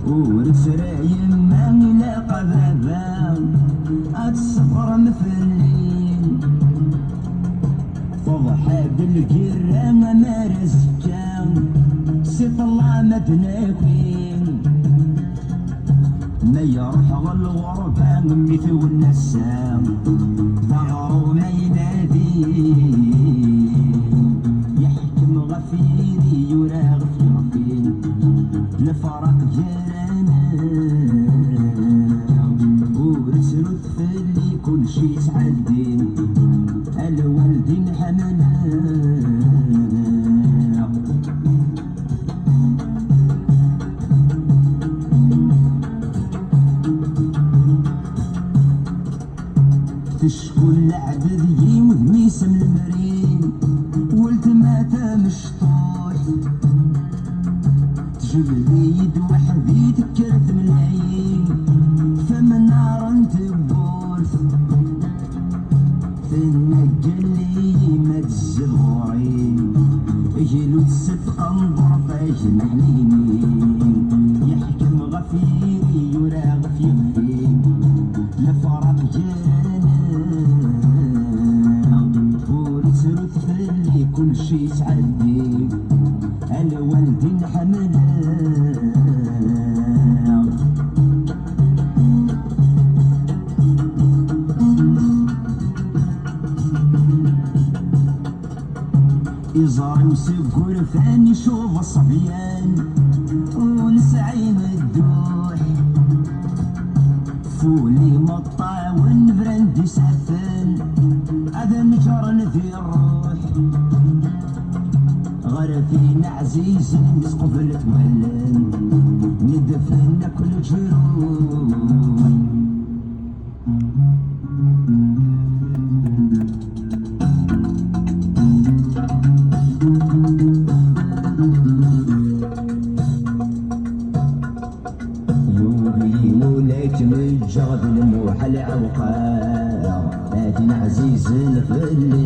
ورسرايم ما يلاقى بابا اتصبر مفلين فضحى بالقرى ما رزكا سيط الله ما تناكين ما يروح الغربة ميت والنسام ثغرو ما ينادي يحكم غفيري يراغ في غفين لفرق جيرانا ورسلو تفلي كل شي تعدين الوالدين حملنا تشكو العدد يود ميسم المرين ولد ماتا مشطوح تجيب يد وحدي تكرت ملايين فمن نار انت بورث تنقل لي ما تزد غوري يجيلو السف انظر فاجن حنينين يحكم غفيري يراغ في غفين لفرق جانا ورسلو تفلي كل شي تعدي الوالدين حملنا إزار مسكور فاني يشوف الصبيان ونسعين الدوح فولي مطا ونبرندي سافن هذا نجرن في الروح غرفين عزيز قبل تولن ندفن كل جروح مجرد الموحل عوقا هادي عزيز الفلي